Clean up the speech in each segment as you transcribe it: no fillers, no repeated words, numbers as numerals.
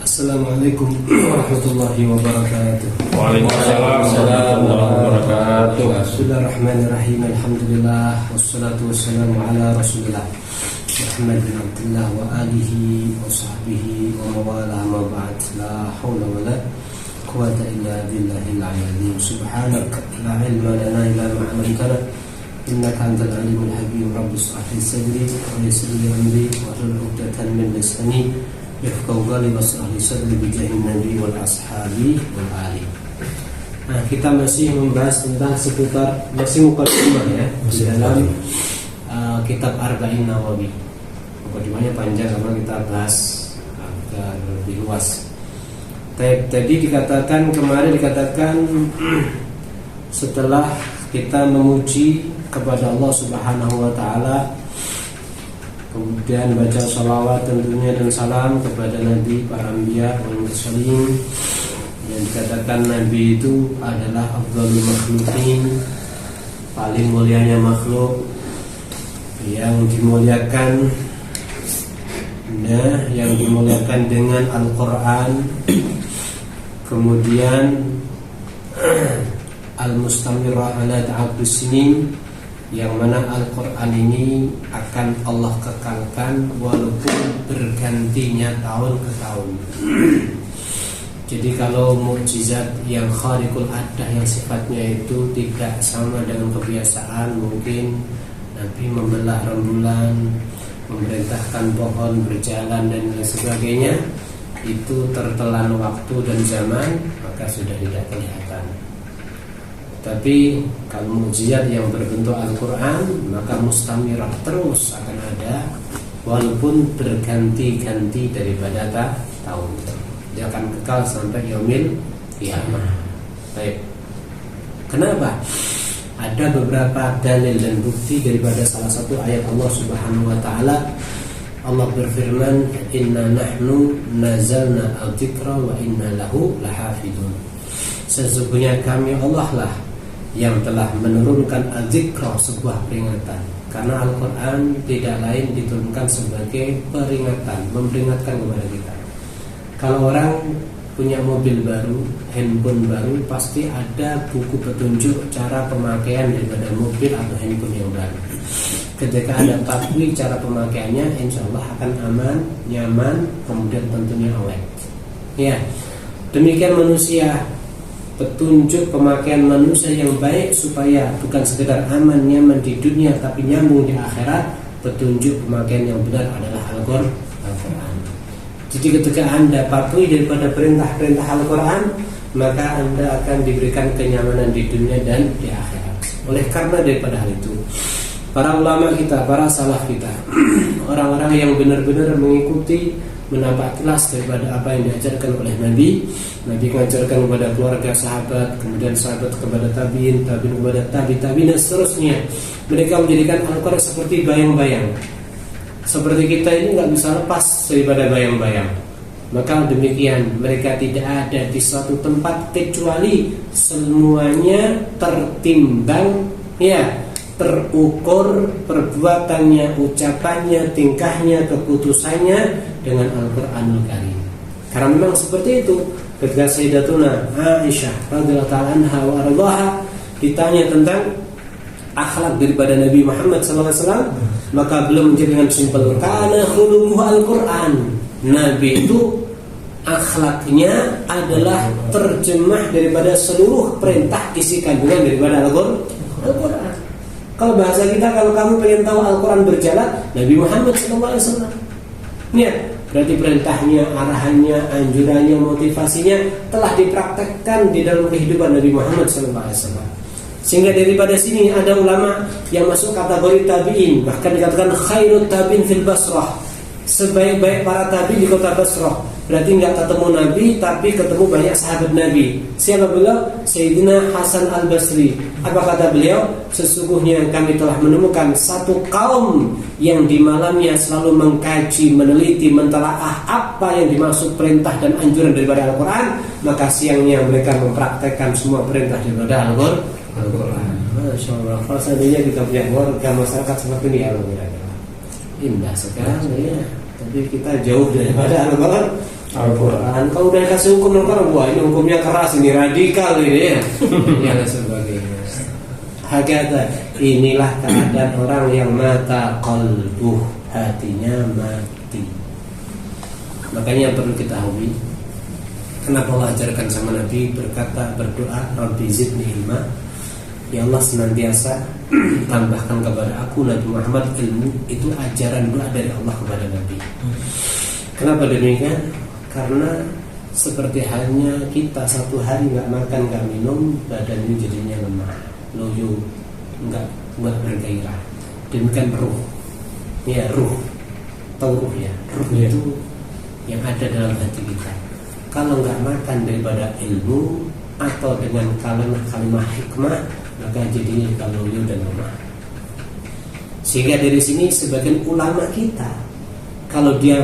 Assalamualaikum warahmatullahi wabarakatuh. Waalaikumsalam warahmatullahi wabarakatuh. Bismillahirrahmanirrahim. Alhamdulillah wassalatu wassalamu ala Rasulillah Muhammad bin Abdullah wa alihi wa sahbihi wa mawalah ma ba'd. La haula wa la quwwata illa billahil aliyyil subhanak la ilma lana illa ma 'allamtana innaka antal alimul hakim. Rabbi shrah li sadri wa yassir li amri wahlul 'uqdatam min lisani yafqahu qawli washrah li sadri bi jahin nabi wal ashabi wal ali. Nah, kita masih membahas tentang seputar masih mukadimah ya di dalam kitab Arba'in Nawawi. Mukadimahnya panjang karena kita bahas agak lebih luas. Tadi kemarin dikatakan setelah kita memuji kepada Allah Subhanahu wa taala, kemudian baca salawat tentunya dan salam kepada Nabi, para anbiya wal mursalin, yang dikatakan Nabi itu adalah afdhalul makhluqin, paling mulianya makhluk, yang dimuliakan dengan Al-Quran. Kemudian al-mustamirah ala ta'abbus sinin, yang mana Al-Quran ini akan Allah kekalkan walaupun bergantinya tahun ke tahun. Jadi kalau mukjizat yang khariqul adah yang sifatnya itu tidak sama dengan kebiasaan, mungkin Nabi membelah rembulan, memerintahkan pohon berjalan dan lain sebagainya, itu tertelan waktu dan zaman, maka sudah tidak kelihatan. Tapi kalau mukjizat yang berbentuk Al-Quran, maka mustamirah terus akan ada walaupun berganti-ganti daripada tahun. Dia akan kekal sampai yaumil qiyamah. Baik. Kenapa? Ada beberapa dalil dan bukti daripada salah satu ayat Allah Subhanahu wa taala. Allah berfirman, "Inna nahnu nazzalna al-dzikra wa inna lahu lahafidun." Sesungguhnya kami Allah lah yang telah menurunkan al-dzikra, sebuah peringatan. Karena Al-Quran tidak lain diturunkan sebagai peringatan, memperingatkan kepada kita. Kalau orang punya mobil baru, handphone baru, pasti ada buku petunjuk cara pemakaian daripada mobil atau handphone yang baru. Ketika ada patwi cara pemakaiannya, insya Allah akan aman, nyaman, kemudian tentunya awet. Ya, demikian manusia, petunjuk pemakaian manusia yang baik supaya bukan sekedar aman, nyaman di dunia tapi nyambung di akhirat. Petunjuk pemakaian yang benar adalah Al-Quran. Jadi ketika Anda patuhi daripada perintah-perintah Al-Quran, maka Anda akan diberikan kenyamanan di dunia dan di akhirat. Oleh karena daripada hal itu, para ulama kita, para salaf kita, orang-orang yang benar-benar mengikuti, menampak jelas daripada apa yang diajarkan oleh Nabi. Nabi mengajarkan kepada keluarga sahabat, kemudian sahabat kepada tabiin, tabiin kepada tabiin dan seterusnya. Mereka menjadikan Al-Quran seperti bayang-bayang. Seperti kita ini nggak bisa lepas daripada bayang-bayang. Maka demikian, mereka tidak ada di suatu tempat kecuali semuanya tertimbang, ya, terukur perbuatannya, ucapannya, tingkahnya, keputusannya dengan Al-Quranul Karim. Karena memang seperti itu. Ketika Sayyidatuna Aisyah radhiyallahu ta'ala anha wa radhaha ditanya tentang akhlak daripada Nabi Muhammad SAW, maka beliau menjadikan simpel, karena khuluquhu Al-Quran. Nabi itu akhlaknya adalah terjemah daripada seluruh perintah isi kandungan daripada Al-Quran. Kalau bahasa kita, kalau kamu pengen tahu Al-Quran berjalan, Nabi Muhammad SAW. Ya, berarti perintahnya, arahannya, anjurannya, motivasinya telah dipraktekkan di dalam kehidupan Nabi Muhammad SAW. Sehingga daripada sini ada ulama yang masuk kategori tabi'in, bahkan dikatakan khairut tabi'in fil Basrah, sebaik-baik para tabi'in di kota Basrah. Berarti nggak ketemu Nabi, tapi ketemu banyak sahabat Nabi. Siapa beliau? Sayyidina Hasan al-Basri. Apa kata beliau? Sesungguhnya kami telah menemukan satu kaum yang di malamnya selalu mengkaji, meneliti, mentelaah apa yang dimaksud perintah dan anjuran daripada Al-Quran. Maka siangnya mereka mempraktekkan semua perintah daripada Al-Quran. Masya Allah. Kalau seandainya kita punya warga masyarakat seperti ini, alhamdulillah indah sekali ya. Tapi kita jauh daripada Al-Quran. Al-Quran. Kalau udah kasih hukum Al-Quran, wah ini hukumnya keras, ini radikal ini ya. Yang sebagainya. Hakata, inilah keadaan orang yang mata qalbuh, hatinya mati. Makanya perlu kita ketahui, kenapa Allah ajarkan sama Nabi berdoa, Rabbi zidni ilma. Ya Allah senantiasa tambahkan kepada aku Nabi Muhammad ilmu. Itu ajaran doa dari Allah kepada Nabi. Kenapa demikian? Karena seperti halnya kita satu hari nggak makan nggak minum, badannya jadinya lemah, loyo, nggak bergairah. Demikian ruh, ya ruh, tahu ruh ya, ruh itu yang ada dalam hati kita. Kalau nggak makan daripada ilmu atau dengan kalimat hikmah, maka jadinya kita loyo dan lemah. Sehingga dari sini sebagian ulama kita, kalau dia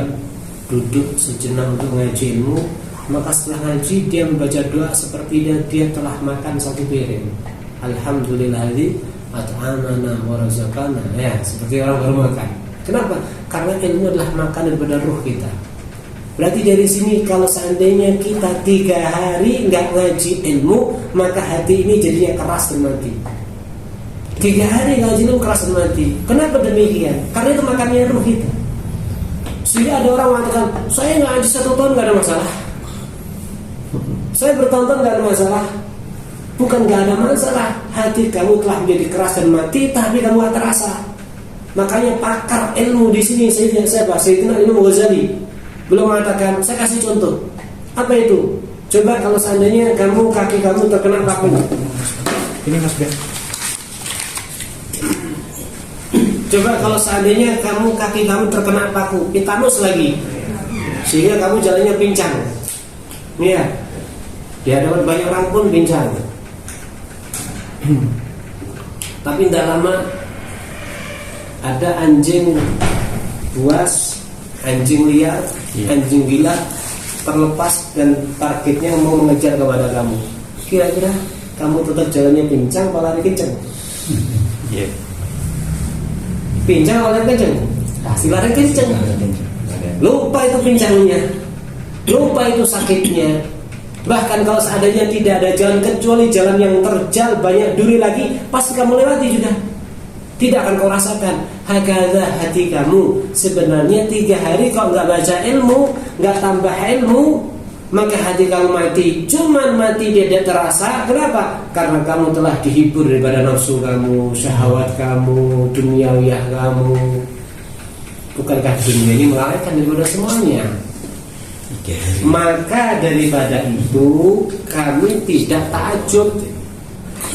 duduk sejenak untuk ngaji ilmu, maka setelah ngaji dia membaca doa seperti dia telah makan satu piring. Alhamdulillahilladzi at'amana wa razaqana. Ya, seperti orang baru makan. Kenapa? Karena ilmu adalah makan daripada ruh kita. Berarti dari sini kalau seandainya kita 3 hari nggak ngaji ilmu, maka hati ini jadinya keras dan mati. 3 hari ngaji ilmu keras dan mati. Kenapa demikian? Karena itu makannya ruh kita. Sehingga ada orang mengatakan, saya ngaji 1 tahun nggak ada masalah, saya bertonton nggak ada masalah. Bukan nggak ada masalah, hati kamu telah menjadi keras dan mati, tapi kamu nggak terasa. Makanya pakar ilmu di sini Sayyidina Imam Ghazali belum mengatakan, saya kasih contoh. Apa itu? Coba kalau seandainya kaki kamu terkena paku. Ini Mas Ben. Coba kalau seandainya kaki kamu terkena paku, tetanus lagi, sehingga kamu jalannya pincang. Iya. Di hadapan banyak orang pun pincang. Tapi tidak lama ada anjing buas, anjing liar, anjing gila terlepas dan targetnya mau mengejar kepada kamu. Kira-kira kamu tetap jalannya pincang atau lari kencang? Pincang atau lari kencang? Pasti lari kencang. Lupa itu pincangnya, lupa itu sakitnya. Bahkan kalau seandainya tidak ada jalan kecuali jalan yang terjal banyak duri lagi, pasti kamu lewati juga. Tidak akan kau rasakan. Hakadha hati kamu sebenarnya 3 hari kau nggak baca ilmu, nggak tambah ilmu, maka hati kamu mati. Cuman mati dia tidak terasa. Kenapa? Karena kamu telah dihibur daripada nafsu kamu, syahwat kamu, duniawiyah kamu. Bukankah dunia ini mengalahkan daripada semuanya? Maka daripada itu kami tidak takjub,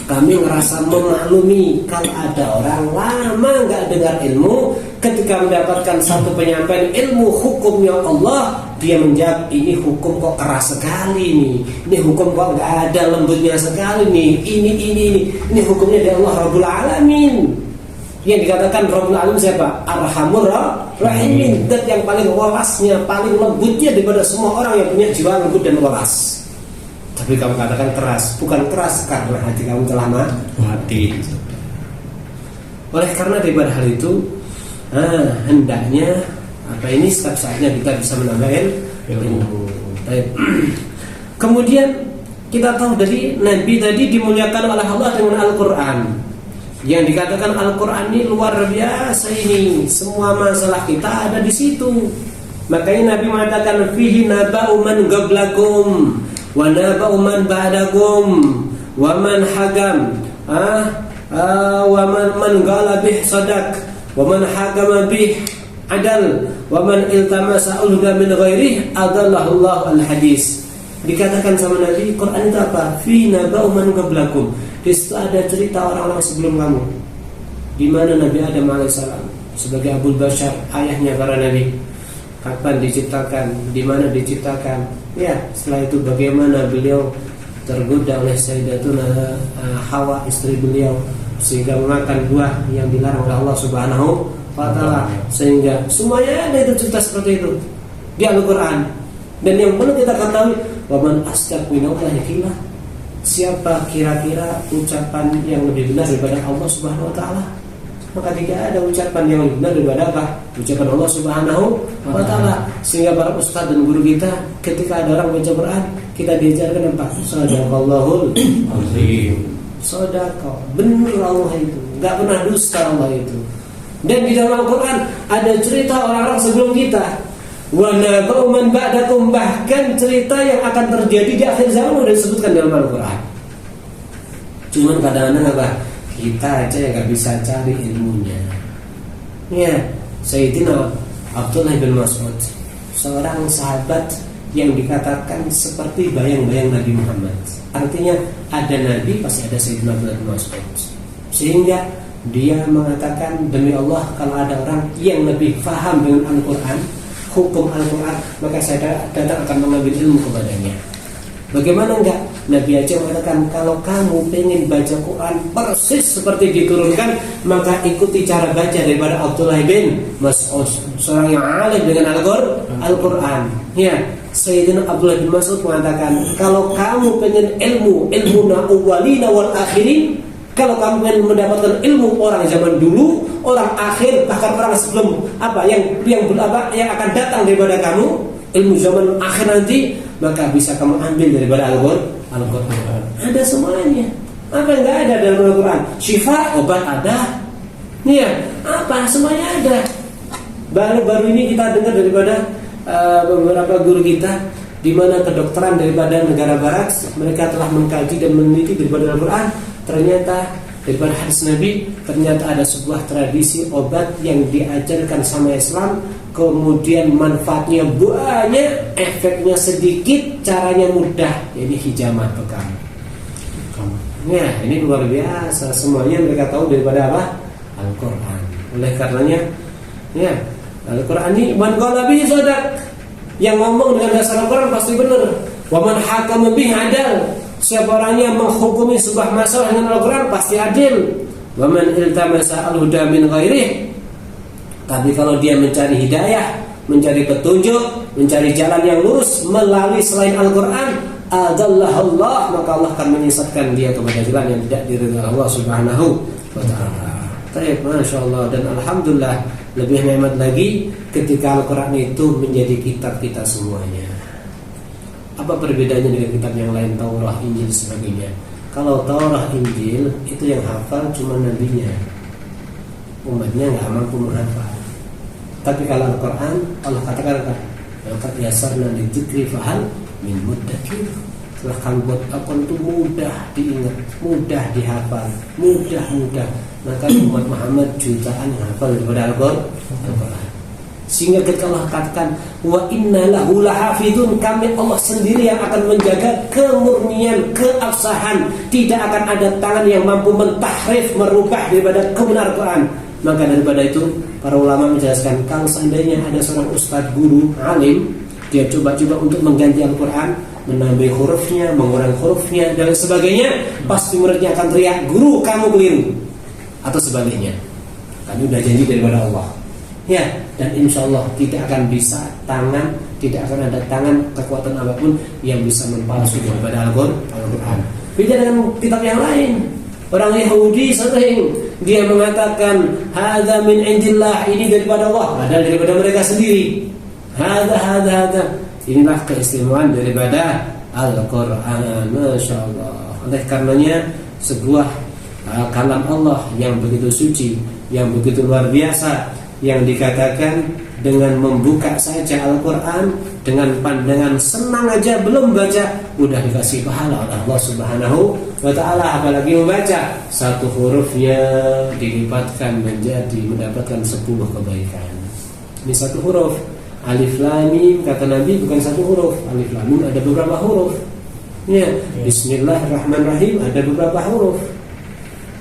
kami ngerasa memaklumi kalau ada orang lama nggak dengar ilmu, ketika mendapatkan satu penyampaian ilmu hukumnya Allah, dia menjawab, ini hukum kok keras sekali nih, ini hukum kok nggak ada lembutnya sekali nih, ini hukumnya dari Allah Rabbul Alamin. Yang dikatakan Rabbul Alamin siapa? Arhamur Rahimin, dat yang paling welasnya, paling lembutnya daripada semua orang yang punya jiwa lembut dan welas. Tapi kamu katakan keras, bukan keras karena hati kamu telah mati. Oleh karena daripada hal itu, hendaknya setiap saatnya kita bisa menambah ilmu. Kemudian kita tahu dari Nabi tadi dimuliakan oleh Allah dengan Al-Quran. Yang dikatakan Al-Quran ini luar biasa ini, semua masalah kita ada di situ. Makanya Nabi mengatakan fihi naba'u man qablakum wa naba'u man ba'dakum wa man hagam wa man qala bih sadaq wa man hagama bih adal wa man iltamasa ulga min ghairihi adallahu Allah al-hadis. Dikatakan sama Nabi, Quran itu apa? Fi naba'u man qablakum. Di situ ada cerita orang-orang sebelum kamu. Di mana Nabi Adam alaihissalam sebagai Abul Bashar, ayahnya para nabi, kapan diciptakan, di mana diciptakan. Ya, setelah itu bagaimana beliau tergoda oleh Sayyidatuna Hawa, istri beliau, sehingga memakan buah yang dilarang oleh Allah Subhanahu wa taala. Sehingga semuanya ada itu cerita seperti itu di Al-Quran. Dan yang perlu kita ketahui, wa man asdaqu minallahi qila. Siapa kira-kira ucapan yang lebih benar daripada Allah Subhanahu wa taala? maka tidak ada ucapan yang benar daripada apa? Ucapan Allah Subhanahu wa Ta'ala. Sehingga para ustaz dan guru kita ketika ada orang baca Quran, kita diajarkan apa? Shadaqallahul azim. Sedekah, benar Allah itu, nggak pernah dusta Allah itu. Dan di dalam Al-Quran ada cerita orang-orang sebelum kita. Wa naba'u man ba'dakum, bahkan cerita yang akan terjadi di akhir zaman sudah disebutkan dalam Al-Quran. Cuman kadang-kadang apa? Kita aja yang nggak bisa cari ilmunya. Ya, Sayyidina Abdullah bin Mas'ud, seorang sahabat yang dikatakan seperti bayang-bayang Nabi Muhammad. Artinya ada Nabi pasti ada Sayyidina Abdullah bin Mas'ud. Sehingga dia mengatakan, demi Allah, kalau ada orang yang lebih paham dengan Al-Quran, hukum Al-Quran, maka saya datang akan mengambil ilmu kepadanya. Bagaimana enggak? Nabi aja mengatakan, kalau kamu pengen baca Quran persis seperti diturunkan, maka ikuti cara baca daripada Abdullah bin Mas'ud, seorang yang alim dengan Al-Quran. Ya, Sayyidina Abdullah bin Mas'ud mengatakan, kalau kamu pengen ilmu awwalina wal akhirin, kalau kamu ingin mendapatkan ilmu orang zaman dulu, orang akhir, bahkan orang sebelum yang akan datang daripada kamu, ilmu zaman akhir nanti, maka bisa kamu ambil daripada Al-Quran. Ada semuanya. Apa yang nggak ada dalam Al-Quran? Syifa, obat ada. Iya, apa semuanya ada. Baru-baru ini kita dengar daripada beberapa guru kita, di mana kedokteran daripada negara Barat, mereka telah mengkaji dan meneliti daripada Al-Quran. Ternyata daripada hadis Nabi, ternyata ada sebuah tradisi obat yang diajarkan sama Islam, kemudian manfaatnya banyak, efeknya sedikit, caranya mudah, jadi hijamah bekam. Ya, ini luar biasa. Semuanya mereka tahu daripada apa? Al-Quran. Oleh karenanya, ya, Al-Quran ini man qala bihi shadaq. Yang ngomong dengan dasar Al-Quran pasti benar. Wa man hakama bihi adal. Siapa orang yang menghukumi sebuah masalah dengan Al-Quran pasti adil. Wa man iltamasa al-huda min ghairihi. Tapi kalau dia mencari hidayah, mencari petunjuk, mencari jalan yang lurus melalui selain Al-Quran, adallahu, maka Allah akan menyesatkan dia kepada jalan yang tidak diridhai Allah Subhanahu wa Ta'ala. Baik, Masya Allah. Dan Alhamdulillah, lebih nikmat lagi ketika Al-Quran itu menjadi kitab kita semuanya. Apa perbedaannya dengan kitab yang lain, Taurat, Injil, sebagainya? Kalau Taurat, Injil itu yang hafal cuma nabinya, umatnya nggak mampu menghafal. Tapi kalau Al-Quran, Allah katakan, laqad yassarna lidzikri fahal min muddakir. Setelah kami buat Al-Quran itu mudah diingat, mudah dihafal, mudah. Maka umat Muhammad jutaan yang hafal daripada Al-Quran. Sehingga ketika Allah katakan, wa inna lahu lahafidun, kami Allah sendiri yang akan menjaga kemurnian, keabsahan. Tidak akan ada tangan yang mampu mentahrif, merubah daripada kebenaran Quran. Maka daripada itu, para ulama menjelaskan, kalau seandainya ada seorang ustadz, guru, alim, dia coba-coba untuk mengganti Al-Quran, menambah hurufnya, mengurangi hurufnya, dan sebagainya, pasti muridnya akan teriak, guru kamu keliru, atau sebagainya. Kami sudah janji daripada Allah. Ya, dan insya Allah tidak akan bisa tidak akan ada tangan, kekuatan apapun yang bisa mempalsu daripada Al-Quran. Beda dengan kitab yang lain. Orang Yahudi sering dia mengatakan hadza min indillah, ini daripada Allah, padahal daripada mereka sendiri. Hadza. Inilah keistimewaan daripada Al-Quran. Masya Allah. Oleh karenanya sebuah kalam Allah yang begitu suci, yang begitu luar biasa, yang dikatakan dengan membuka saja Al-Quran dengan pandangan senang aja, belum baca udah dikasih pahala oleh Allah Subhanahu wa Ta'ala. Apalagi membaca, satu hurufnya dilipatkan menjadi mendapatkan 10 kebaikan. Ini satu huruf. Alif Lam Mim, kata Nabi, bukan satu huruf. Alif Lam Mim ada beberapa huruf. Ya, Bismillahirrahmanirrahim ada beberapa huruf.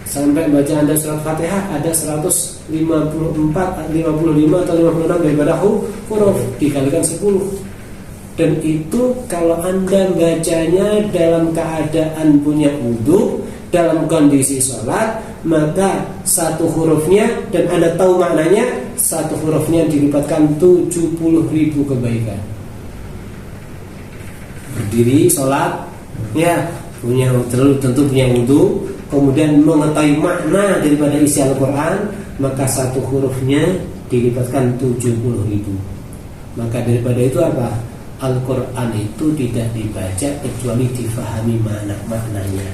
Sampai baca Anda surat Fatihah ada 154, 55 atau 56 daripada huruf, dikalikan 10. Dan itu kalau Anda bacanya dalam keadaan punya wudu, dalam kondisi sholat, maka satu hurufnya, dan Anda tahu maknanya, satu hurufnya dilipatkan 70.000 kebaikan. Berdiri sholat, ya, tentu punya wudu, kemudian mengetahui makna daripada isi Al-Quran, maka satu hurufnya dilipatkan 70.000. Maka daripada itu apa? Al-Quran itu tidak dibaca kecuali difahami maknanya.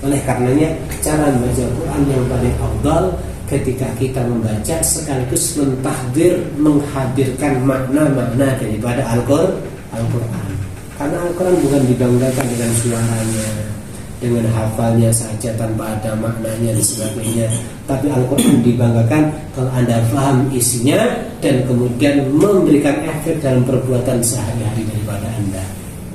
Oleh karenanya cara membaca Al-Quran yang paling afdal ketika kita membaca sekaligus mentahdir, menghadirkan makna-makna daripada Al-Quran. Karena Al-Quran bukan dibanggakan dengan suaranya, dengan hafalnya saja tanpa ada maknanya dan sebagainya. Tapi Al-Quran dibanggakan kalau Anda paham isinya dan kemudian memberikan efek dalam perbuatan sehari-hari daripada Anda.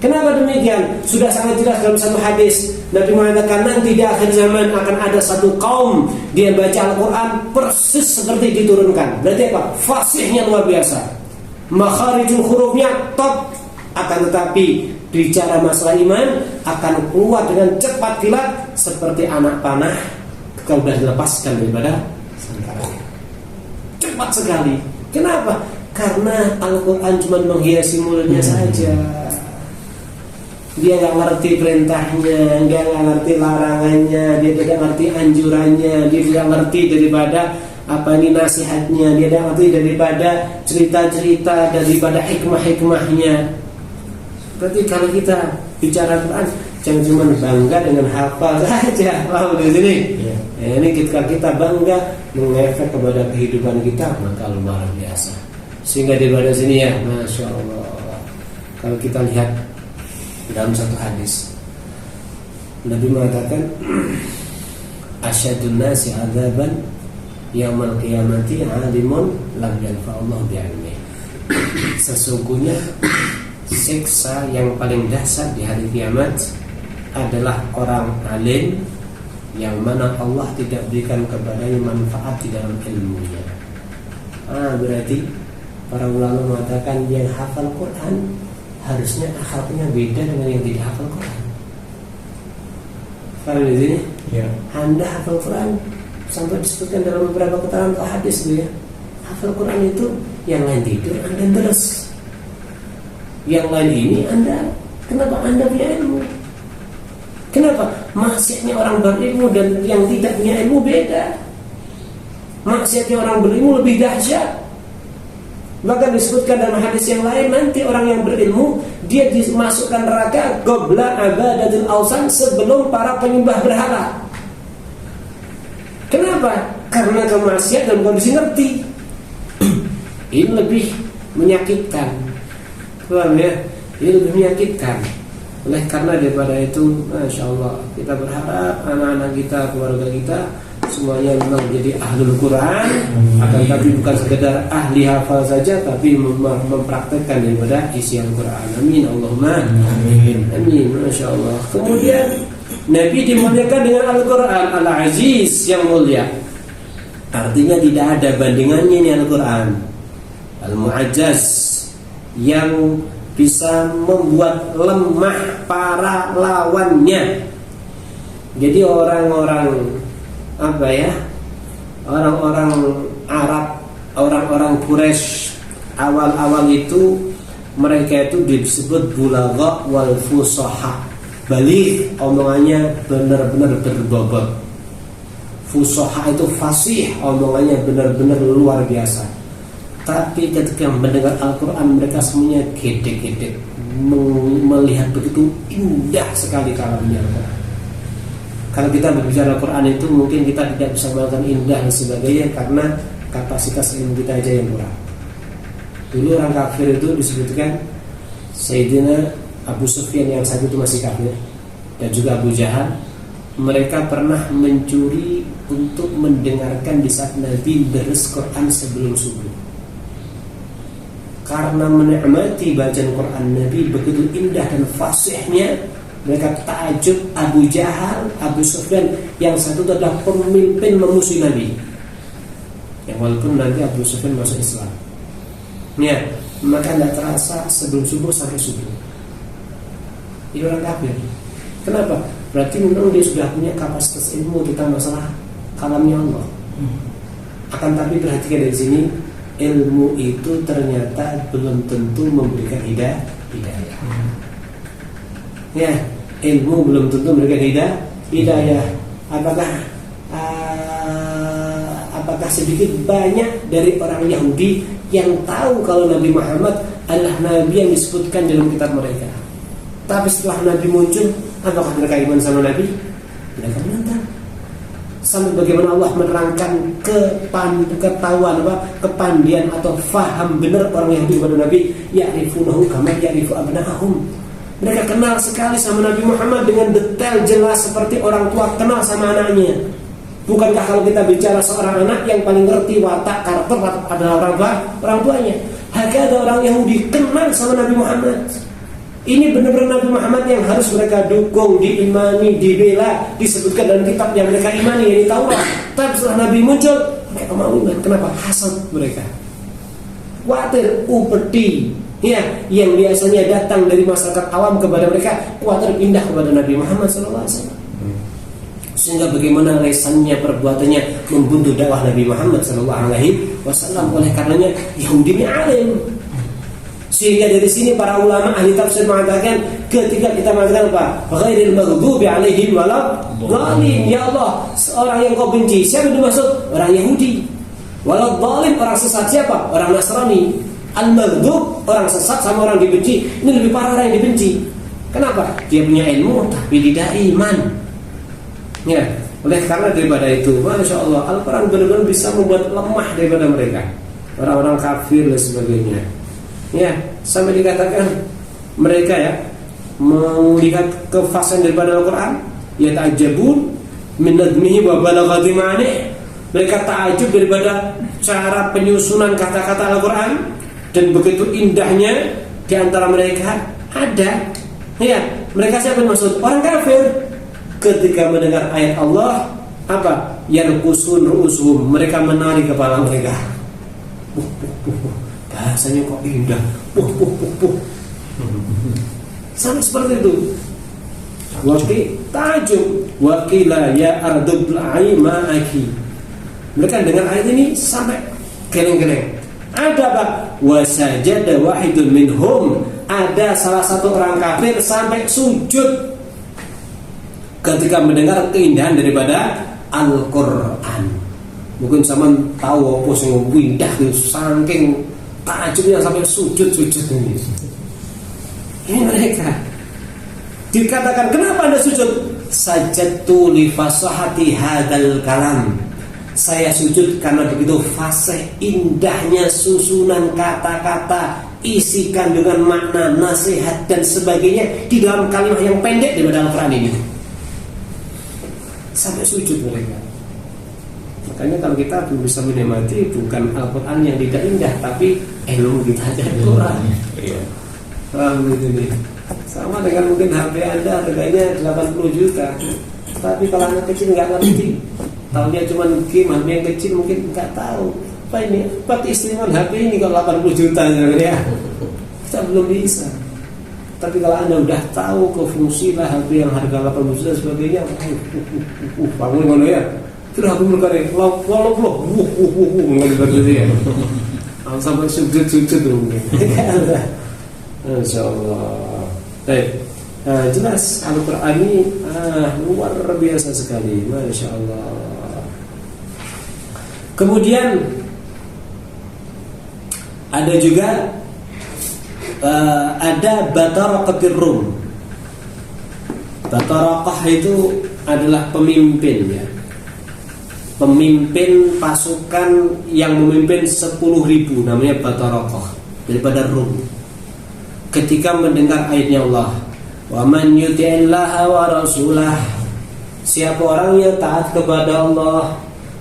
Kenapa demikian? Sudah sangat jelas dalam satu hadis Nabi mengatakan nanti di akhir zaman akan ada satu kaum dia baca Al-Quran persis seperti diturunkan. Berarti apa? Fasihnya luar biasa, makharijul hurufnya top. Akan tetapi bicara masalah iman akan keluar dengan cepat kilat seperti anak panah kalau sudah dilepaskan daripada sarangnya. Cepat sekali. Kenapa? Karena Al-Quran cuma menghiasi mulutnya saja. Dia nggak ngerti perintahnya, dia nggak ngerti larangannya, dia tidak ngerti anjurannya, dia tidak ngerti daripada apa ini nasihatnya, dia tidak ngerti daripada cerita-cerita, daripada hikmah-hikmahnya. Berarti kalau kita bicara Quran jangan cuma bangga dengan hafal saja. Paham di sini? Ya. Ini ketika kita bangga mengefek kepada kehidupan kita maka luar biasa. Sehingga daripada sini ya, masya Allah. Kalau kita lihat dalam satu hadis, Nabi mengatakan, asyadun nasi adzaban yaumil qiyamati alimun lam yanfa'allahu bi'ilmihi. Sesungguhnya siksa yang paling dahsyat di hari kiamat adalah orang alim yang mana Allah tidak berikan kepadanya manfaat di dalam ilmunya. Berarti para ulama mengatakan yang hafal Quran harusnya akhlaknya beda dengan yang tidak hafal Quran. Paham di sini? Ya. Anda hafal Quran sampai disebutkan dalam beberapa keterangan hadis itu ya. Hafal Quran itu yang lain tidur Anda terus. Yang lain ini Anda, kenapa Anda punya ilmu? Kenapa? Maksiatnya orang berilmu dan yang tidak punya ilmu beda. Maksiatnya orang berilmu lebih dahsyat. Bahkan disebutkan dalam hadis yang lain, nanti orang yang berilmu dia dimasukkan neraka qabla abadatil awsan, sebelum para penyembah berhala. Kenapa? Karena kemaksiatan dalam kondisi ngerti. Ini lebih menyakitkan. Paham ya? Ini lebih menyakitkan. Oleh karena daripada itu, masya Allah, kita berharap anak-anak kita, keluarga kita semuanya memang menjadi ahlul Quran, akan tapi bukan sekedar ahli hafal saja, tapi mempraktekkan daripada isi Al-Quran. Amin, Allahumma amin. Amin, masya Allah. Kemudian Nabi dimuliakan dengan Al-Quran Al-Aziz yang mulia. Artinya tidak ada bandingannya ini Al-Quran Al-Mu'ajjaz yang bisa membuat lemah para lawannya. Jadi orang-orang apa ya? Orang-orang Arab, orang-orang Quraisy awal-awal itu mereka itu disebut bulagha wal fusaha. Balik omongannya benar-benar berbobot. Fusaha itu fasih, omongannya benar-benar luar biasa. Tapi ketika mendengar Al-Quran mereka semuanya gedek-gedek, melihat begitu indah sekali kalamnya Al-Quran. Kalau kita berbicara Al-Quran itu mungkin kita tidak bisa mengatakan indah dan sebagainya karena kapasitas ilmu kita aja yang kurang. Dulu orang kafir itu disebutkan Sayyidina Abu Sufyan yang saat itu masih kafir, dan juga Abu Jahal. Mereka pernah mencuri untuk mendengarkan di saat Nabi beres Quran sebelum subuh. Karena menikmati bacaan Quran Nabi begitu indah dan fasihnya, mereka takjub. Abu Jahal, Abu Sufyan yang satu adalah pemimpin memusuhi Nabi, yang walaupun nanti Abu Sufyan masuk Islam ya, maka tidak terasa sebelum subuh sampai subuh. Ini orang kafir. Kenapa? Berarti memang dia sudah punya kapasitas ilmu tentang masalah kalamnya Allah. Akan tapi perhatikan dari sini, ilmu itu ternyata belum tentu memberikan hidayah. Ya, ilmu belum tentu memberikan hidayah. apakah sedikit banyak dari orang Yahudi yang tahu kalau Nabi Muhammad adalah Nabi yang disebutkan dalam kitab mereka. Tapi setelah Nabi muncul, apakah mereka iman sama Nabi? Mereka menentang. Sampai bagaimana Allah menerangkan ketahuan kepandian atau faham benar orang Yahudi kepada Nabi, ya'rifunahu kama ya'rifu abna'ahum. Mereka kenal sekali sama Nabi Muhammad dengan detail jelas seperti orang tua kenal sama anaknya. Bukankah kalau kita bicara seorang anak yang paling ngerti watak karakter adalah orang tuanya? Ada orang Yahudi kenal sama Nabi Muhammad. Ini benar-benar Nabi Muhammad yang harus mereka dukung, diimani, dibela, disebutkan dalam kitab yang mereka imani, yang Taurat. Tapi setelah Nabi muncul, mereka mau iman. Kenapa? Hasad mereka. Khawatir upeti, ya, yang biasanya datang dari masyarakat awam kepada mereka, khawatir pindah kepada Nabi Muhammad SAW. Sehingga bagaimana lesannya perbuatannya membunuh dakwah Nabi Muhammad SAW. Oleh karenanya Yahudi ini alim. Sehingga dari sini para ulama ahli tafsir mengatakan, ketika kita mengatakan apa? Ghairil maghdubi alaihim waladhdallin. Ya Allah, orang yang kau benci, siapa yang dimaksud? Orang Yahudi. Waladhdallin, orang sesat siapa? Orang Nasrani. Al-maghdub, orang sesat sama orang dibenci. Ini lebih parah orang yang dibenci. Kenapa? Dia punya ilmu tapi tidak iman. Ya, oleh karena daripada itu, Masya Allah, Al-Quran benar-benar bisa membuat lemah daripada mereka, orang-orang kafir dan sebagainya. Ya, sampai dikatakan mereka ya melihat kefasahan daripada Al-Quran, ya ta'ajabun min nadmihi wa balaghati ma'ani. Mereka ta'ajub daripada cara penyusunan kata-kata Al-Quran dan begitu indahnya. Di antara mereka ada, ya, mereka siapa yang maksud? Orang kafir. Ketika mendengar ayat Allah, apa? Yarkusun ru'usuhum, mereka menari kepala mereka. Bahasanya kok indah. Sampai seperti itu. Waqi ta'ajub wa qila ya ardubla'i ma'aki. Mereka dengar ayat ini sampai geleng-geleng. Ada apa? Wasajada wahidun minhum, ada salah satu orang kafir sampai sujud ketika mendengar keindahan daripada Al-Quran. Mungkin sama tahu apa sing indah saking takjubnya sampai sujud-sujud ini. Ini mereka dikatakan, kenapa Anda sujud? Sajadtu li fasahati hadzal kalam. Saya sujud karena begitu fasih, indahnya susunan kata-kata, isi kandungan makna, nasihat dan sebagainya di dalam kalimat yang pendek daripada Al-Quran ini. Sampai sujud mereka. Makanya kalau kita bisa menikmati bukan Al-Quran yang tidak indah, tapi ilmu kita aja Al-Quran. Alhamdulillah. Sama dengan mungkin HP Anda harganya 80 juta, tapi kalau anak kecil nggak ngerti, tahunya cuma game, HP yang kecil mungkin nggak tahu apa ini, apa keistimewaan HP ini kalau 80 juta ya. Kita belum bisa. Tapi kalau Anda udah tahu ke fungsi lah HP yang harga 80 juta sebagainya, bangun mana ya? Terus aku berkata, loh, ya. Sampai sujud mungkin. Insya Allah. Baik, jelas Al-Quran ini luar biasa sekali, Masya Allah. Kemudian ada juga ada Bataraqatir Rum. Bataraqah itu adalah pemimpin ya. Pemimpin pasukan yang memimpin 10.000, namanya Bataraqah, daripada Rum. Ketika mendengar ayatnya Allah, wa man yuti'illaha wa rasulah, siapa orang yang taat kepada Allah,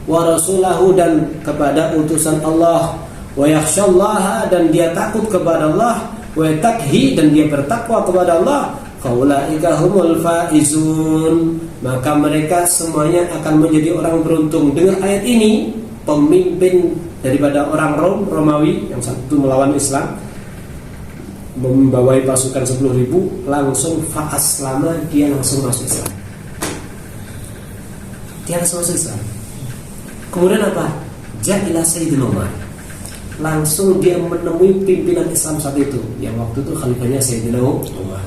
wa rasulahu, dan kepada utusan Allah, wa yakhshallaha, dan dia takut kepada Allah, wa yattaqi, dan dia bertakwa kepada Allah, faulaika humul faizun, maka mereka semuanya akan menjadi orang beruntung. Dengan ayat ini, pemimpin daripada orang Romawi yang satu melawan Islam, membawai pasukan 10.000, langsung fa'aslama, dia langsung masuk Islam. Dia langsung masuk Islam. Kemudian apa? Ja'ila Sayyidina Umar, langsung dia menemui pimpinan Islam saat itu, yang waktu itu khalifahnya Sayyidina Umar.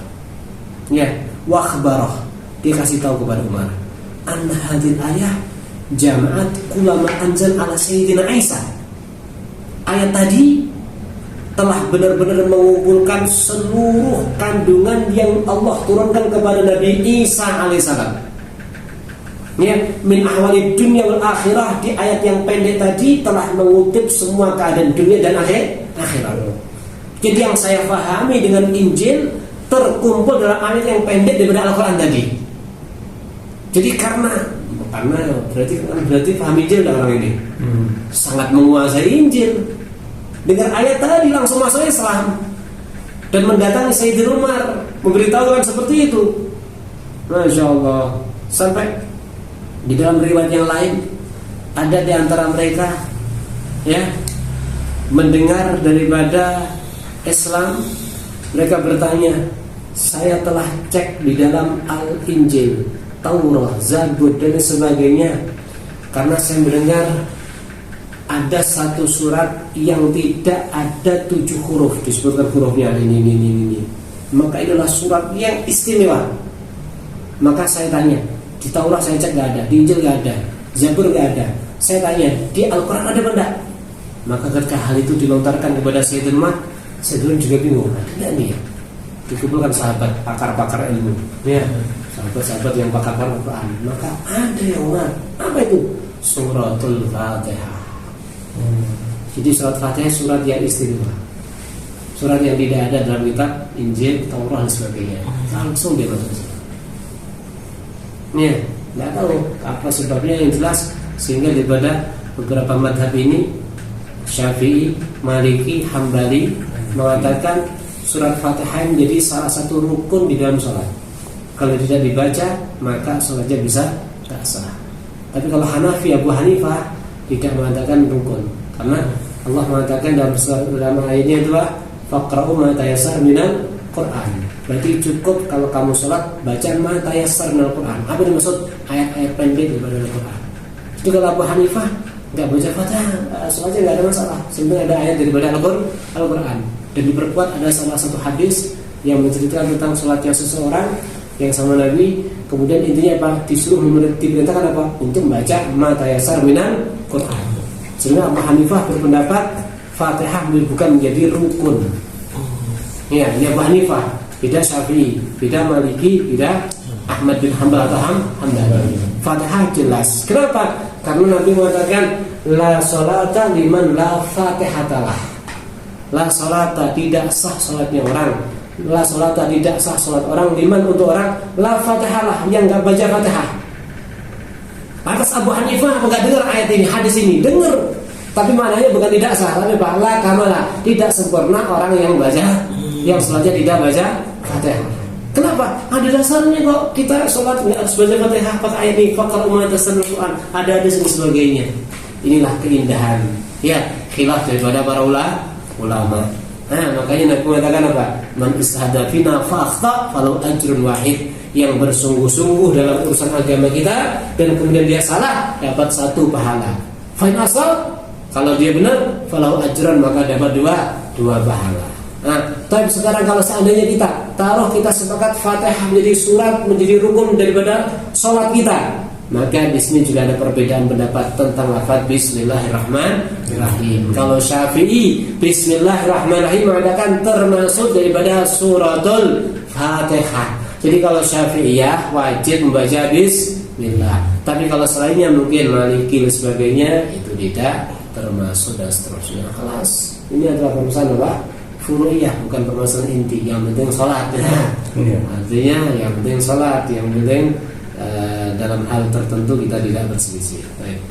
Ya, wa akhbarah, dia kasih tahu kepada Umar, anna hadhil ayah jama'at kulama anzal ala sayyidina Isa. Ayat tadi telah benar-benar mengumpulkan seluruh kandungan yang Allah turunkan kepada Nabi Isa alaihissalam. Ya, min ahwalid dunya wal akhirah, di ayat yang pendek tadi telah mengutip semua keadaan dunia dan akhirat. Jadi yang saya pahami dengan Injil terkumpul dalam ayat yang pendek daripada Al-Quran tadi. Jadi karena berarti paham Injil dah orang ini, sangat menguasai Injil. Dengar ayat tadi langsung masuk Islam dan mendatangi Sayyidina Umar, memberitahukan seperti itu. Masya Allah. Sampai di dalam riwayat yang lain ada di antara mereka ya mendengar daripada Islam, mereka bertanya, saya telah cek di dalam Al-Injil, Taurat, Zabur dan sebagainya, karena saya mendengar ada satu surat yang tidak ada 7 huruf, disebutkan hurufnya ini. Maka inilah surat yang istimewa. Maka saya tanya, di Taurat saya cek gak ada, di Injil gak ada, Zabur gak ada. Saya tanya, di Al-Quran ada benda? Maka ketika hal itu dilontarkan kepada Sayyidina Umar, Sayyidina juga bingung, ada nih ya? Dikumpulkan sahabat, pakar-pakar ilmu, ya, sahabat-sahabat yang pakar-pakar Al-Quran. Maka ada yang Umar, apa itu? Suratul Fatihah. Jadi surat Fatihah surat yang istimewa, surat yang tidak ada dalam kitab Injil, Taurat dan sebagainya. Langsung dia masuk. Ya, tidak tahu apa sebabnya, yang jelas sehingga daripada beberapa madhab ini, Syafi'i, Maliki, Hambali, mengatakan surat Fatihah menjadi salah satu rukun di dalam sholat. Kalau tidak dibaca maka sholatnya bisa tak sah. Tapi kalau Hanafi, Abu Hanifah tidak mengatakan rukun, karena Allah mengatakan dalam ayatnya itu faqra'u ma tayassara minal Quran. Berarti cukup kalau kamu sholat baca ma tayassara minal Quran. Apa yang dimaksud? Ayat-ayat pendek daripada Al-Quran. Jadi kalau Abu Hanifah nggak baca Fatihah, sholatnya nggak ada masalah. Sebenarnya ada ayat daripada Al-Quran. Dan diperkuat ada salah satu hadis yang menceritakan tentang sholatnya seseorang yang sama Nabi. Kemudian intinya apa? Disuruh diperintahkan apa? Untuk membaca ma tayassara minal Quran. Sebenarnya Abu Hanifah berpendapat Fatihah bukan menjadi rukun. Ya, ini Abu Hanifah, beda Syafi'i, beda Maliki, beda Ahmad bin Hanbal atau Hambali. Fatihah jelas. Kenapa? Karena Nabi mengatakan la sholata liman la fatihatalah. La sholata, tidak sah sholatnya orang. La sholata, tidak sah sholat orang liman, untuk orang la fatihalah, yang enggak baca Fatihah. Atas Abu Hanifah enggak dengar ayat ini, hadis ini, dengar. Tapi maknanya bukan tidak sah, tapi la kamala, tidak sempurna orang yang baca, yang sholatnya tidak baca Fatihah. Kenapa? Ada dasarnya kok kita sholat nggak harus baca Fatihah pakai ayat ini. Faqra'u ma tayassara minal Quran. Ada dan sebagainya. Inilah keindahan. Ya, khilaf daripada para ulama. Nah, makanya Nabi mengatakan apa? Man istahada fina fa akhta falau ajrun wahid. Yang bersungguh-sungguh dalam urusan agama kita dan kemudian dia salah, dapat 1 pahala. Fa in asal, kalau dia benar, falau ajran, maka dapat 2 pahala. Nah, tapi sekarang kalau seandainya kita sepakat Fatihah menjadi surat, menjadi rukun daripada sholat kita, maka di sini juga ada perbedaan pendapat tentang lafaz Bismillahirrahmanirrahim. Kalau Syafi'i, Bismillahirrahmanirrahim mengatakan termasuk daripada suratul Fatihah. Jadi kalau Syafi'iyah wajib membaca Bismillah. Tapi kalau selainnya mungkin Maliki dan sebagainya itu tidak termasuk dan seterusnya. Kelas ini adalah permasalahan apa? Furu'iyah, bukan permasalahan inti. Yang penting sholat ya. Artinya yang penting sholat, yang penting dalam hal tertentu kita tidak berselisih. Baik.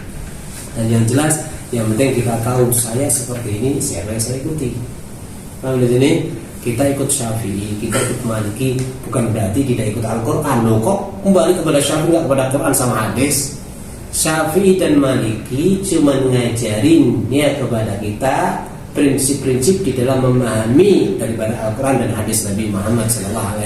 Dan yang jelas, yang penting kita tahu saya seperti ini, siapa yang saya ikuti. Nah, di sini kita ikut Syafi'i, kita ikut Maliki, bukan berarti tidak ikut Al-Quran. Loh, kok kembali kepada Syafi'i, nggak kepada Quran sama hadis? Syafi'i dan Maliki cuma ngajarin ya kepada kita prinsip-prinsip di dalam memahami daripada Al-Quran dan hadis Nabi Muhammad SAW.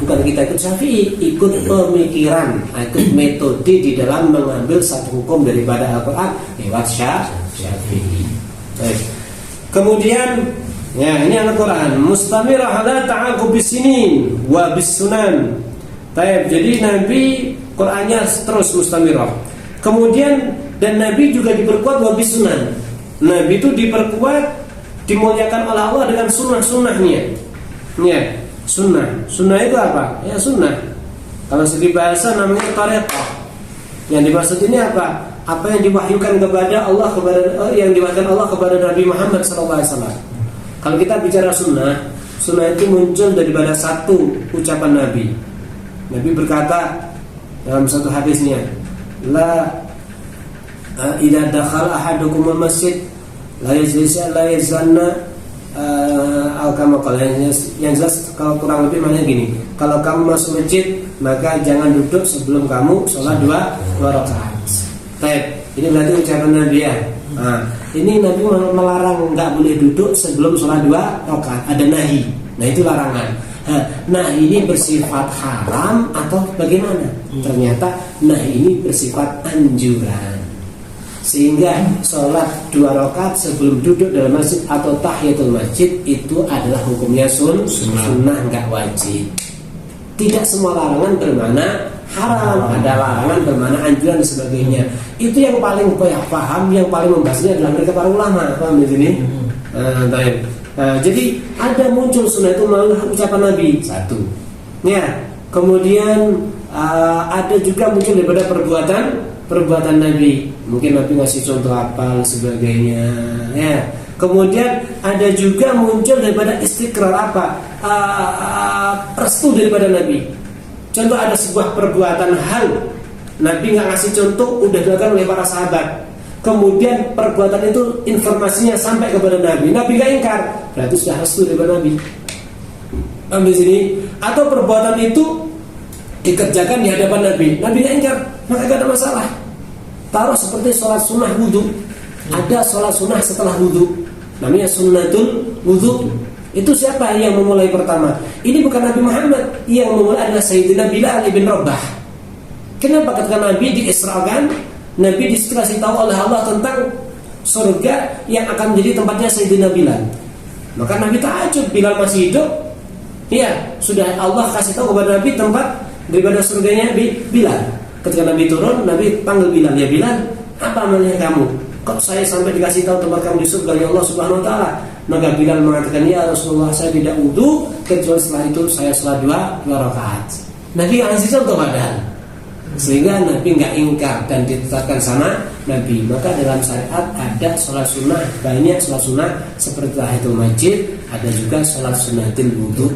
Bukan kita ikut Syafi'i, ikut pemikiran, ikut metode di dalam mengambil satu hukum daripada Al-Quran lewat Syafi'i. Baik. Kemudian ya, ini Al-Quran mustamirah ala ta'aqub bisinin wa bisunan. Baik, jadi Nabi Qur'annya terus mustamirah. Kemudian dan Nabi juga diperkuat wabis sunan. Nabi itu diperkuat, dimuliakan oleh Allah dengan sunnah-sunnahnya. Ya, sunnah. Sunnah itu apa? Ya sunnah. Kalau segi bahasa namanya thariqah. Yang dimaksud ini apa? Apa yang diwahyukan kepada Allah yang diwahyukan Allah kepada Nabi Muhammad SAW. Kalau kita bicara sunnah, sunnah itu muncul daripada satu ucapan Nabi. Nabi berkata dalam satu hadisnya, la idza dakhala ahadukum al-masjid la yazanna yang jelas kalau kurang lebih maknanya gini, kalau kamu masuk masjid maka jangan duduk sebelum kamu sholat dua rakaat. Baik, ini berarti ucapan Nabi ya. Nah, ini Nabi melarang nggak boleh duduk sebelum sholat dua rakaat. Ada nahi. Nah itu larangan. Nah ini bersifat haram atau bagaimana? Ternyata nah ini bersifat anjuran. Sehingga sholat dua rakaat sebelum duduk dalam masjid atau tahiyatul masjid itu adalah hukumnya sunnah, nggak wajib. Tidak semua larangan bermakna haram, ada larangan bermakna anjuran dan sebagainya. Itu yang paling paham, yang paling membahasnya adalah mereka para ulama. Paham di sini? Jadi ada muncul sunnah itu melalui ucapan Nabi satu. Ya, kemudian ada juga muncul daripada perbuatan Nabi. Mungkin Nabi ngasih contoh apa dan sebagainya. Ya. Kemudian ada juga muncul daripada istiqrar apa? Restu daripada Nabi. Contoh ada sebuah perbuatan hal Nabi nggak ngasih contoh, udah dilakukan oleh para sahabat. Kemudian perbuatan itu informasinya sampai kepada Nabi. Nabi nggak ingkar, berarti sudah restu daripada Nabi. Ambil sini. Atau perbuatan itu dikerjakan di hadapan Nabi. Nabi nggak ingkar, maka nggak ada masalah. Taruh seperti sholat sunnah wudhu. Ada sholat sunnah setelah wudhu, namanya sunnatul wudhu. Itu siapa yang memulai pertama? Ini bukan Nabi Muhammad. Yang memulai adalah Sayyidina Bilal ibn Rabah. Kenapa ketika Nabi diisrakan, Nabi dikasih tahu oleh Allah tentang surga yang akan menjadi tempatnya Sayyidina Bilal. Maka Nabi ta'ajub, Bilal masih hidup. Ya, sudah Allah kasih tahu kepada Nabi tempat daripada surganya Bilal. Ketika Nabi turun, Nabi panggil Bilal, ya Bilal, apa amalnya kamu? Kok saya sampai dikasih tahu tempat kamu di surga ya Allah Subhanahu wa taala? Maka Bilal mengatakan, ya Rasulullah, saya tidak wudu kecuali setelah itu saya sholat dua rakaat. Nabi ngasih contoh padahal. Sehingga Nabi nggak ingkar dan ditetapkan sama Nabi. Maka dalam syariat ada sholat sunnah, banyak sholat sunnah seperti tahiyatul masjid, ada juga sholat sunnatil wudu.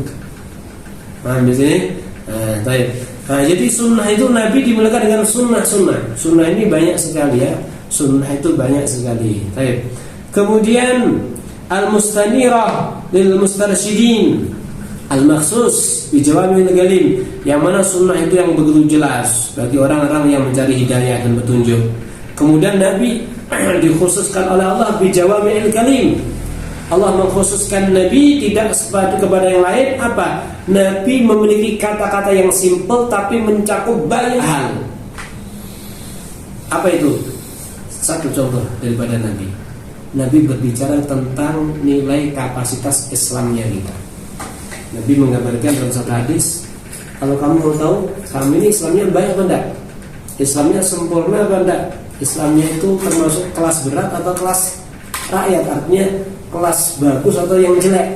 Paham di sini? Nah, jadi sunnah itu Nabi dimulakan dengan sunnah. Sunnah ini banyak sekali ya. Sunnah itu banyak sekali. Baik. Kemudian al-mustanirah lil mustarsyidin, al-makhsus bi jawami'il kalim, yang mana sunnah itu yang begitu jelas bagi orang-orang yang mencari hidayah dan petunjuk. Kemudian Nabi dikhususkan oleh Allah bi jawami'il kalim. Allah mengkhususkan Nabi tidak kepada yang lain. Apa? Nabi memiliki kata-kata yang simpel tapi mencakup banyak hal. Apa itu? Satu contoh daripada Nabi. Nabi berbicara tentang nilai kapasitas Islamnya kita. Nabi menggambarkan dalam satu hadis, kalau kamu mau tahu kami ini Islamnya baik apa enggak? Islamnya sempurna apa enggak? Islamnya itu termasuk kelas berat atau kelas rakyat, artinya kelas bagus atau yang jelek.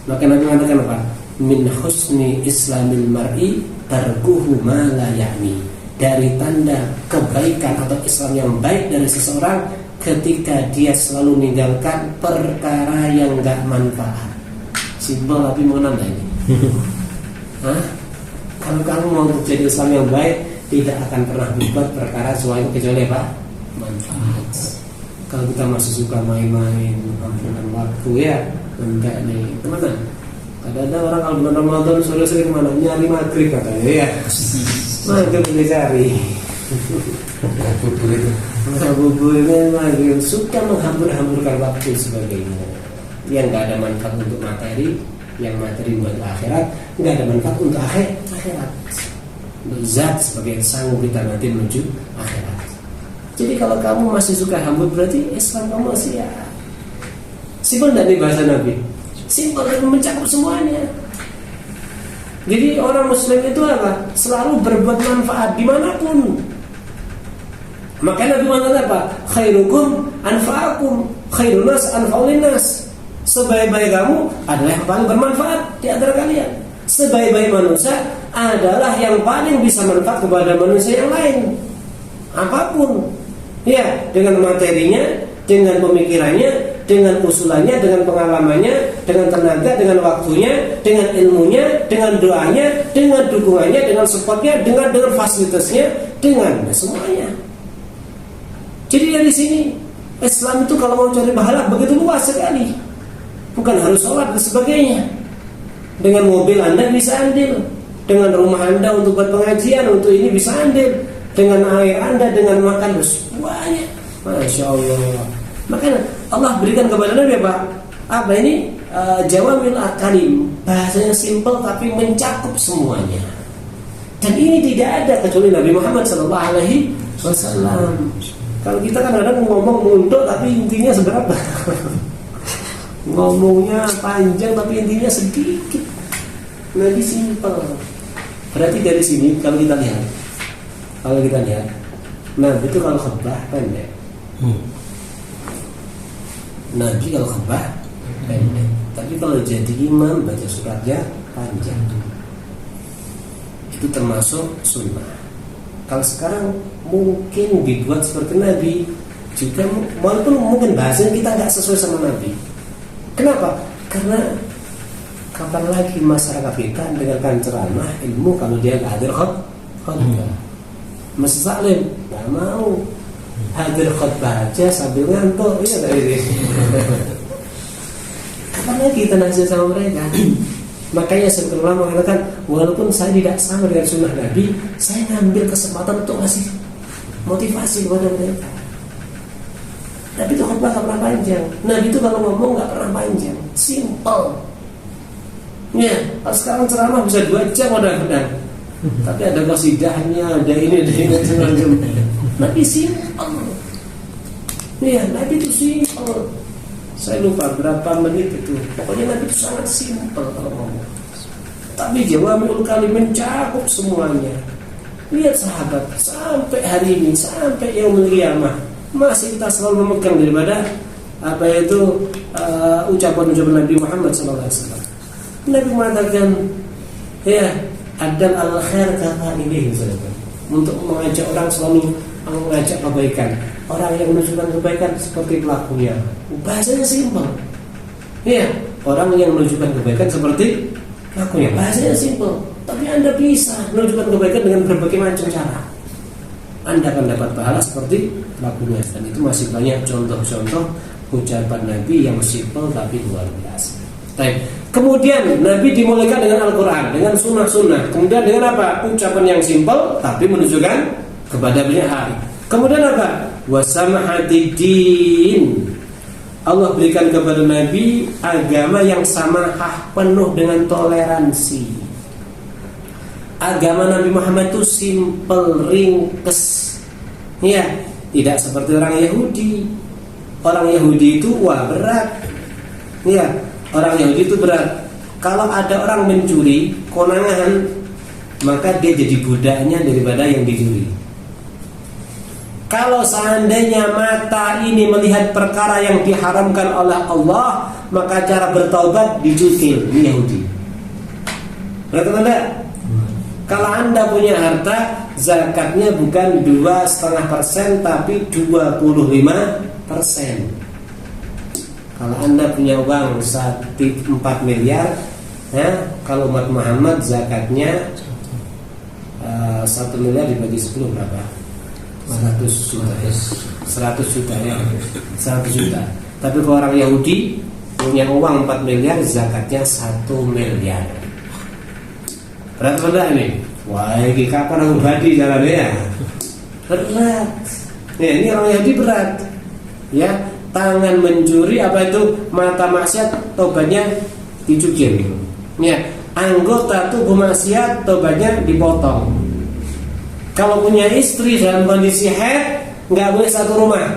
Maka Nabi mengatakan apa? Min husni islamil mar'i tarkuhu ma la ya'ni. Dari tanda kebaikan atau Islam yang baik dari seseorang ketika dia selalu meninggalkan perkara yang enggak manfaat. Simpel tapi mengenal ini. Kalau kamu mau menjadi Islam yang baik, tidak akan pernah membuat perkara sesuatu kecuali apa? Manfaat. Kalau kita masih suka main-main, ampunan waktu ya, enggak nih, teman-teman. Kadang-kadang orang kalau bulan Ramadan sore-sore kemana? Nyari maghrib katanya ya. Maghrib dicari. Bubur itu maghrib suka menghambur-hamburkan waktu sebagainya. Yang nggak ada manfaat untuk materi, yang materi buat akhirat, nggak ada manfaat untuk akhirat. Zat sebagai sanggup kita nanti menuju akhirat. Jadi kalau kamu masih suka hambur, berarti Islam kamu masih ya simpel. Dan bahasa Nabi simpel dan mencakup semuanya. Jadi orang Muslim itu apa? Selalu berbuat manfaat dimanapun. Makanya Nabi mengatakan apa? Khairukum anfa'akum, khairun nas anfa'ul nas. Sebaik-baik kamu adalah yang paling bermanfaat di antara kalian. Sebaik-baik manusia adalah yang paling bisa manfaat kepada manusia yang lain. Apapun, ya, dengan materinya, dengan pemikirannya, dengan usulannya, dengan pengalamannya, dengan tenaga, dengan waktunya, dengan ilmunya, dengan doanya, dengan dukungannya, dengan supportnya, dengan fasilitasnya, dengan semuanya. Jadi dari sini Islam itu kalau mau cari pahala begitu luas sekali. Bukan harus sholat dan sebagainya. Dengan mobil Anda bisa andil, dengan rumah Anda untuk buat pengajian, untuk ini bisa andil, dengan air Anda, dengan makan banyak. Masya Allah. Makanya Allah berikan kepada Nabi apa ini? Jawamil kalim, bahasanya simple tapi mencakup semuanya. Dan ini tidak ada kecuali Nabi Muhammad SAW. Kalau kita kan kadang ngomong mundur tapi intinya seberapa? Ngomongnya panjang tapi intinya sedikit. Nabi simple. Berarti dari sini kalau kita lihat, Nabi itu kalau khutbah pendek. Nabi kalau khutbah pendek. Tapi kalau jadi imam baca suratnya panjang. Itu termasuk sunnah. Kalau sekarang mungkin dibuat seperti Nabi juga, walaupun mungkin bahasanya kita nggak sesuai sama Nabi. Kenapa? Karena kapan lagi masyarakat kita dengarkan ceramah ilmu kalau dia nggak hadir khutbah? Masih Salim nggak mau hadir khutbah aja sambil ngantuk, iya tadi. Kapan lagi kita nasihat sama mereka? Makanya sebenarnya mengatakan walaupun saya tidak sama dengan sunnah Nabi, saya ngambil kesempatan untuk ngasih motivasi kepada mereka. Nabi itu khutbah gak pernah panjang. Nabi itu kalau ngomong gak pernah panjang, simple. Ya, kalau sekarang ceramah bisa 2 jam kadang-kadang. Tapi ada qasidahnya, ada ini macam-macam. Nabi simple. Ya, Nabi itu simple. Saya lupa berapa menit itu. Pokoknya Nabi itu sangat simple kalau ngomong. Tapi jawamiul kalim mencakup semuanya. Lihat sahabat sampai hari ini, sampai yaumul qiyamah masih kita selalu memegang daripada ucapan-ucapan Nabi Muhammad SAW. Nabi mengatakan, ya, adal al khair kata ini, untuk mengajak orang selalu mengajak kebaikan. Orang yang menunjukkan kebaikan seperti pelakunya. Bahasanya simpel. Ya, orang yang menunjukkan kebaikan seperti pelakunya. Bahasanya simpel. Tapi Anda bisa menunjukkan kebaikan dengan berbagai macam cara. Anda akan dapat pahala seperti pelakunya. Dan itu masih banyak contoh-contoh ucapan Nabi yang simpel tapi luar biasa. Baik. Kemudian Nabi dimulaikan dengan Al-Quran, dengan sunnah-sunnah. Kemudian dengan apa? Ucapan yang simpel tapi menunjukkan kepada banyak hal. Kemudian apa? Wasamahatidin. Allah berikan kepada Nabi agama yang samahah, penuh dengan toleransi. Agama Nabi Muhammad itu simple, ringkes. Ya, tidak seperti orang Yahudi. Orang Yahudi itu berat. Ya, orang Yahudi itu berat. Kalau ada orang mencuri konangan, maka dia jadi budaknya daripada yang dicuri. Kalau seandainya mata ini melihat perkara yang diharamkan oleh Allah, maka cara bertaubat dicutil. Ini Yahudi. Berarti Anda, kalau Anda punya harta, zakatnya bukan 2,5% tapi 25%. Kalau Anda punya uang 4 miliar, ya, kalau umat Muhammad zakatnya 1 miliar dibagi 10 berapa? 100 juta ya. 100 juta. Tapi kalau orang Yahudi punya uang 4 miliar, zakatnya 1 miliar. Berat benar ini. Wah, ini kapan aku badi jalannya ya? Berat. Ya, ini orang Yahudi berat. Ya, tangan mencuri apa itu? Mata maksiat, tobatnya dicukir. Ya, anggota tubuh maksiat, tobatnya dipotong. Kalau punya istri dalam kondisi haid, nggak boleh satu rumah.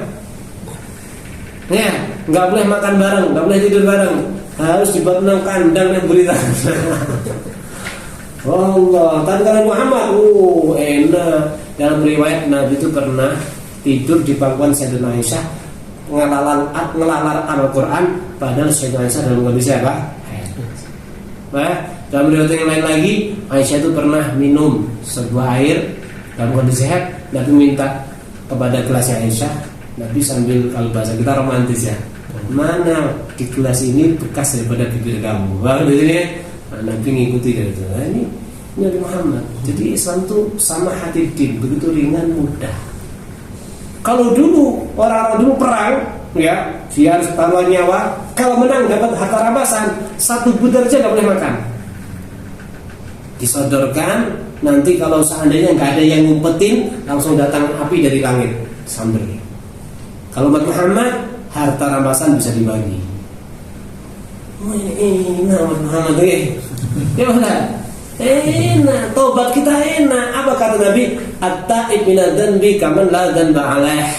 Ya, nggak boleh makan bareng, nggak boleh tidur bareng. Harus dibuat 6 kandang yang beritan. Allah, tatkala Muhammad, enak. Dalam riwayat Nabi itu pernah tidur di pangkuan Sayyidatina Aisyah ngelalar Al-Quran, padahal Sayyidatina Aisyah dalam kondisi apa? Nah, dalam riwayat yang lain lagi, Aisyah itu pernah minum sebuah air dalam kondisi sehat. Nabi minta kepada gelasnya Aisyah, Nabi sambil, kalau bahasa kita romantis ya, mana di gelas ini bekas daripada bibir kamu. Wah, di sini Nabi ngikuti dari itu. Nah, ini Nabi Muhammad. Jadi Islam itu sama hati din, begitu ringan, mudah. Kalau dulu orang-orang dulu perang, ya, dia harus taruh nyawa. Kalau menang dapat harta rampasan, satu butir aja nggak boleh makan. Disodorkan, nanti kalau seandainya nggak ada yang ngumpetin, langsung datang api dari langit, sambil. Kalau umat Muhammad, harta rampasan bisa dibagi. Enak Muhammad, ya udah. Enak, tobat kita enak. Apa kata Nabi? At-ta'ib minadz dzanbi kaman la dzanba alaih.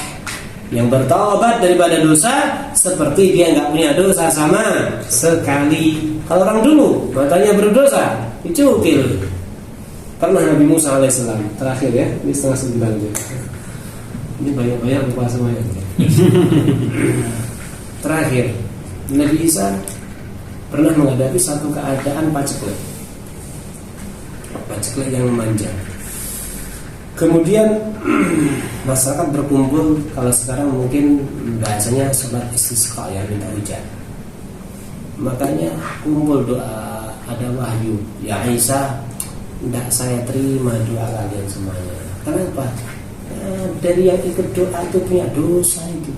Yang bertobat daripada dosa seperti dia nggak punya dosa sama sekali. Kalau orang dulu matanya berdosa, dicukil. Pernah Nabi Musa alaihissalam, terakhir ya, ini 8:30 aja. Ini banyak-banyak lupa semuanya. Terakhir, Nabi Isa pernah menghadapi satu keadaan paceklik yang memanjang. Kemudian masyarakat berkumpul, kalau sekarang mungkin bahasanya sholat istisqa, ya, minta hujan. Makanya kumpul doa, ada wahyu, ya Isa, tidak saya terima doa kalian semuanya. Kenapa? Dari yang ikut doa itu punya dosa itu.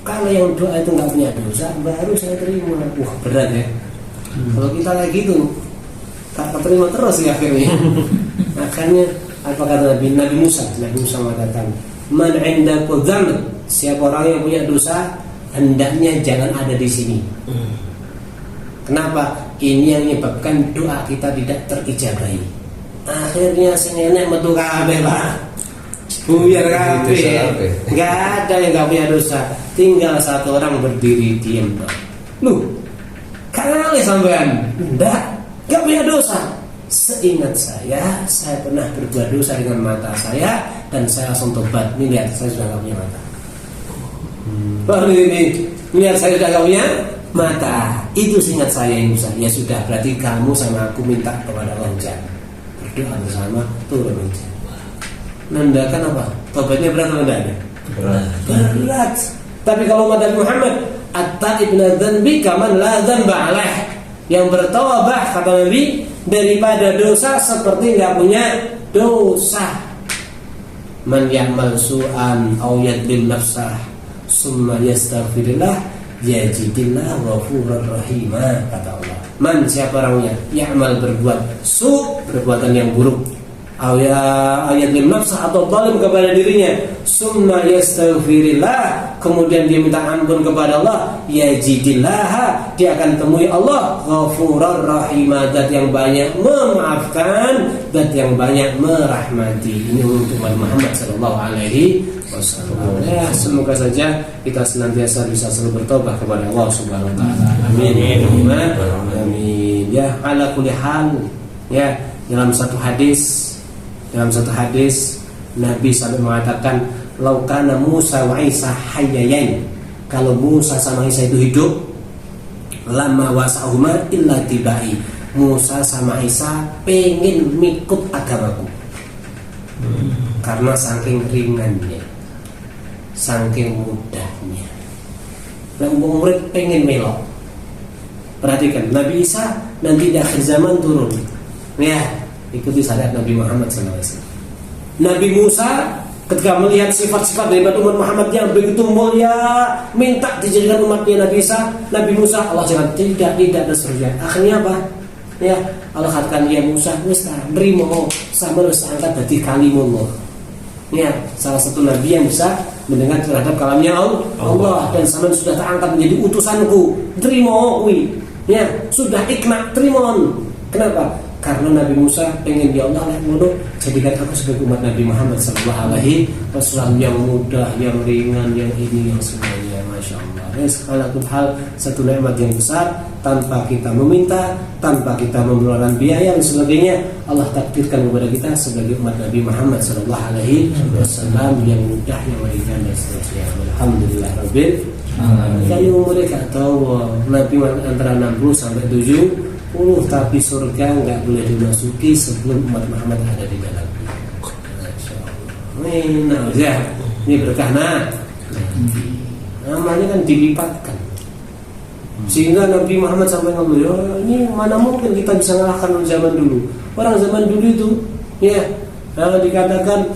Kalau yang doa itu nggak punya dosa, baru saya terima. Wah, berat ya. Kalau kita kayak gitu, tak terima terus ya akhirnya. Makanya apa kata Nabi Musa? Nabi Musa mengatakan, man indaku dzamb, siapa orang yang punya dosa hendaknya jangan ada di sini. Kenapa? Ini yang menyebabkan doa kita tidak terijabahi. Akhirnya senenek metu kabeh, Pak. Buyar kabeh. Enggak ada yang enggak punya dosa. Tinggal satu orang berdiri diam, Pak. Loh, kali sampean enggak punya dosa. Seingat saya pernah berbuat dosa dengan mata saya dan saya langsung tobat. Ini lihat, saya sudah enggak punya mata. Baru ini lihat, saya sudah enggak punya mata. Itu seingat saya yang Musa. Ya sudah, berarti kamu sama aku minta kepada Allah hujan. Berdoa bersama, turun hujan. Nandakan apa? Tobatnya berat atau tidak? Berat. Tapi kalau umat Muhammad, at-ta'ib minadz dzanbi kaman la dzanba alaih. Yang bertaubat, kata Nabi, daripada dosa seperti nggak punya dosa. Man ya'mal su'an aw yadlim nafsah summa yastaghfirillah yajidillah ghafurur rahim, kata Allah. Man, siapa orangnya ya'mal, berbuat perbuatan yang buruk, ayat nafsah atau zalim kepada dirinya, summa yastaghfirillah, kemudian dia minta ampun kepada Allah, yajidillah, dia akan temui Allah ghafurur rahim, zat yang banyak memaafkan, zat yang banyak merahmati. Ini untuk Muhammad sallallahu alaihi wasallam. Ya, semoga saja kita senantiasa bisa selalu bertobat kepada Allah Subhanahu wa taala. Amin. Amin. Ya, ala kulli hal, ya, dalam satu hadis Nabi sampai mengatakan, laukana Musa wa Isa hayyain, kalau Musa sama Isa itu hidup, lama wasahuma illa tibai, Musa sama Isa pengen mengikut agamaku. Karena saking ringannya, saking mudahnya, dan murid pengen melok. Perhatikan, Nabi Isa nanti di akhir zaman turun, ya, ikuti syariat Nabi Muhammad SAW. Nabi Musa ketika melihat sifat-sifat daripada umat Muhammad yang begitu mulia, minta dijadikan umatnya Nabi Isa. Nabi Musa, Allah jangan, tidak dan seterusnya. Akhirnya apa? Ya, Allah katakan, ya Musa, wis nerimo sama wis angkat dadi kalimullah. Ya, salah satu nabi yang bisa mendengar terhadap kalamnya Allah, dan sama sudah terangkat menjadi utusanku. Terima kuwi. Ya, sudah ikna, terima. Kenapa? Karena Nabi Musa pengen, ya Allah, jadikan aku sebagai umat Nabi Muhammad sallallahu alaihi wasallam yang mudah, yang ringan, yang ini, yang semuanya. Masya Allah. Segala hal satu nikmat yang besar, tanpa kita meminta, tanpa kita mengeluarkan biaya dan sebagainya, Allah takdirkan kepada kita sebagai umat Nabi Muhammad SAW yang mudah, yang ringan dan seterusnya. Alhamdulillah Rabbil alamin. Kayu mereka tahu Nabi antara 60 sampai 70, tapi surga nggak boleh dimasuki sebelum umat Muhammad ada di dalam. Ini berkah amalnya kan dilipatkan, sehingga Nabi Muhammad sampai ngomong, ini mana mungkin kita bisa mengalahkan zaman dulu. Orang zaman dulu itu ya dikatakan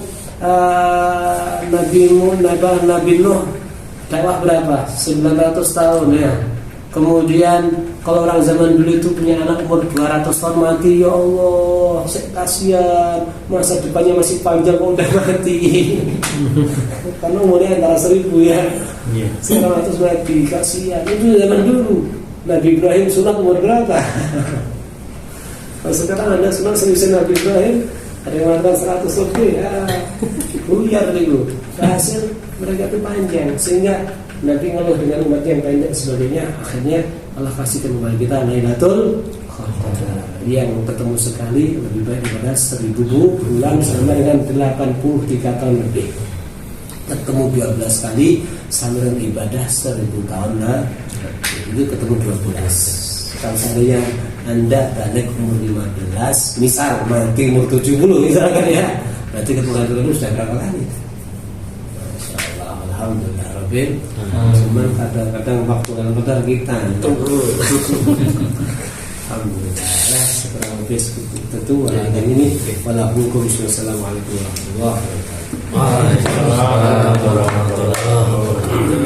Nabi Nuh dakwah berapa? 900 tahun ya. Kemudian kalau orang zaman dulu itu punya anak umur 200 tahun mati, ya Allah, saya kasihan, masa depannya masih panjang kok udah mati. Karena umurnya antara 1000 ya. 900 mati, kasihan. Itu zaman dulu. Nabi Ibrahim sunat umur berapa? Kalau sekarang ada sunat selesai Nabi Ibrahim, ada yang mengatakan 100 lebih ya. Buyar itu. Hasil mereka itu panjang, sehingga Nabi ngeluh dengan umat yang pendek sebagainya. Akhirnya Allah kasihkan kepada kita Lailatul Qadar yang ketemu sekali lebih baik daripada 1000 bulan sama dengan 83 tahun lebih. Ketemu 12 kali sama dengan ibadah 1000 tahun lah. Itu ketemu 12. Kalau seandainya Anda balik umur 15, misal mati umur 70 misalkan ya, berarti ketemu sudah berapa kali? Masya Allah, alhamdulillah Rabbil. Cuman kadang-kadang waktu Al-Qadar kita alhamdulillah sekarang lebih tentu dan ini walaupun Assalamualaikum warahmatullahi wabarakatuh. Waalaikumsalam warahmatullahi wabarakatuh.